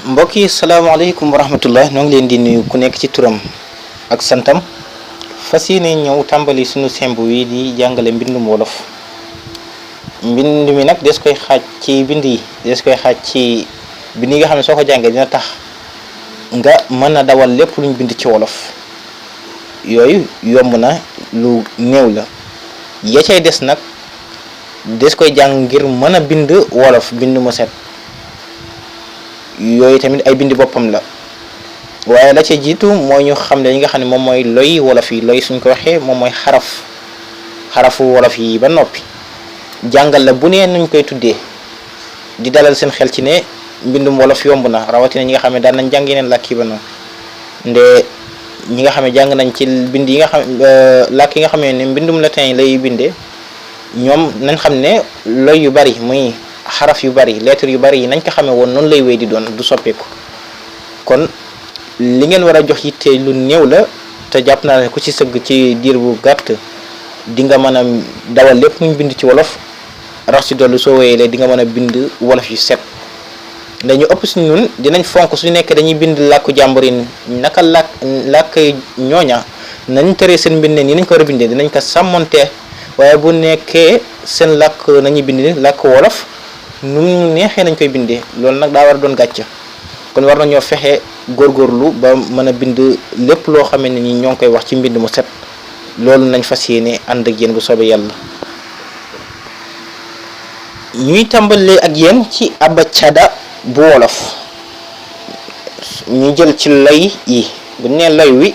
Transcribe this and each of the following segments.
mbokk yi salaamaaleykum wa rahmatullah ñoo ngi leen di nuyu ku nekk ci turam ak santam fas yéene ñëw tàmbali suñu semb wi di jàngale mbindum wolof. mbind mi nag des koy xaaj ci bind yi des koy xaaj ci bind yi nga xam ne soo ko jàngee dina tax nga mën a dawal lépp luñ bind ci wolof yooyu yomb na lu néew la ya cay des nag des koy jàng ngir mën a bind wolof bind mu set yooyu tamit ay bindi boppam la waaye la ca jiitu mooy ñu xam ne li nga xam ne moom mooy loy wolof yi loy suñ ko waxee moom mooy xarafu wolof yi ba noppi jàngal la bu nee nuñ koy tuddee di dalal seen xel ci ne mbindum wolof yomb na rawatina ñi nga xam ne daan nañ jàng yeneen làkk yi ba noonu nde ñi nga xam ne jàng nañ ci bind yi nga xam làkk yi nga xam ne mbindum latin lay bindee ñoom nañ xam ne loy yu bari muy xaraf yu bari lettre yu bari yi nañ ko xamee woon noonu lay wéy di doon du soppeeku kon li ngeen war a jox yitte lu néew la te jàpp naa ne ku ci sëgg ci diir bu gàtt di nga mën a dawal lépp nuñ bind ci wolof rax ci dollu soo wéyelee di nga mën a bind wolof yu set dañu ëpp si ñun dinañ fonk su nekkee dañuy bind làkku jàmbur yi naka làkk ñooña nañ tëree seen mbind nii nañ ko war a bindee dinañ ko sàmmonte waaye bu nekkee seen làkk nañuy bind làkk wolof nu mu neexee nañ koy bindee loolu nag daa war a doon gàcce kon war nañoo fexe góorgóorlu ba mën a bind lépp loo xamee ne ni ñoo ngi koy wax ci mbind mu set loolu nañ fas yéene ànd ak yéen bu soobee yàlla. ñuy tàmbalee ak yéen ci abacada bu wolof ñu jël ci loy yi bu ñu nee loy wi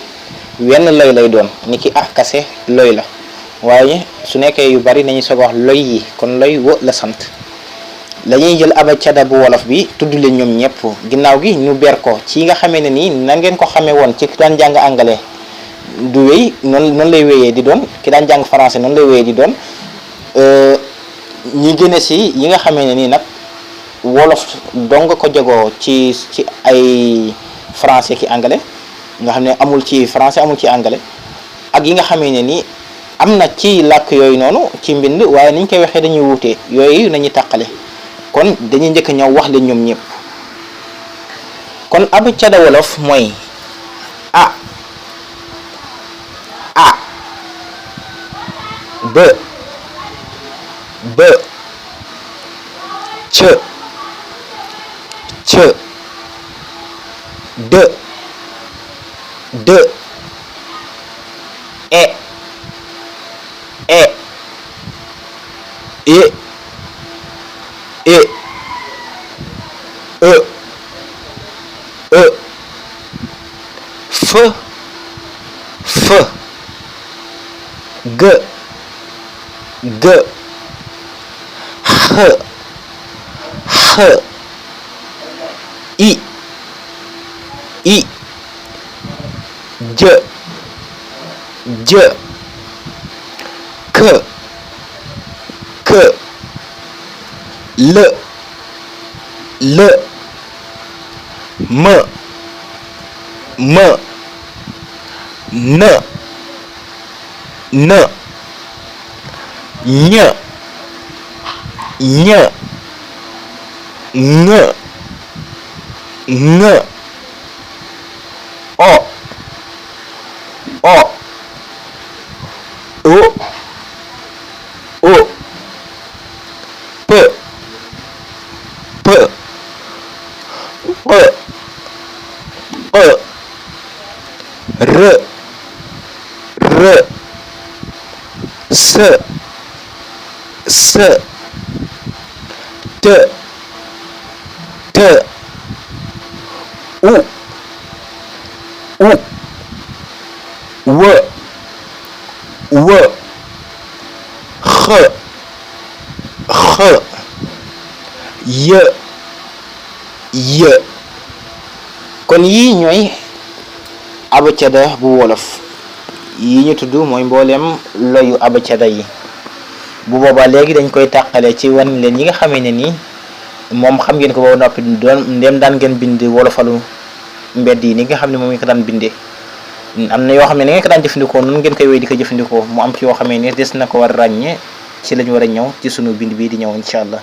wenn loy lay doon ni ki kase loy la waaye su nekkee yu bari nañu soog a wax loy yi kon loy wo la sant. lañuy jël abacada bu wolof bi tudd leen ñoom ñëpp ginnaaw gi ñu ber ko ci nga xamee ne nii na ngeen ko xamee woon ci ki daan jàng anglais du wéy noonu lay wéyee di doon ki daan jàng français noonu lay wéyee di doon ñi gëne si yi nga xamee ne nii nag wolof dong ko jegoo ci ay français ki anglais nga xam ne amul ci français amul ci anglais ak yi nga xamee ne nii am na ci làkk yooyu noonu ci mbind waaye niñ koy waxee dañuy wuute yooyu nañuy tàqale kon dañuy njëkk ñëw wax leen ñoom ñëpp kon abacada wolof mooy a b c d e f g h i j k l m n ñ ng o p r s t u w x y kon yii ñooy abacada bu wolof yi ñu tudd mooy mbooleem loyu abacada yi bu boobaa léegi dañ koy tàqale ci wan leen yi nga xamee ne nii moom xam ngeen ko ba noppi doon ndem daan ngeen bind wolofalu mbedd yi ni nga xam ne moom ngeen ko daan bindee am na yoo xam ne ni ngeen ko daan jëfandikoo noonu ngeen koy wéy di ko jëfandikoo mu am ci yoo xamee ne des na ko war a ràññee ci lañu war a ñëw ci sunu bind bii di ñëw incha allah.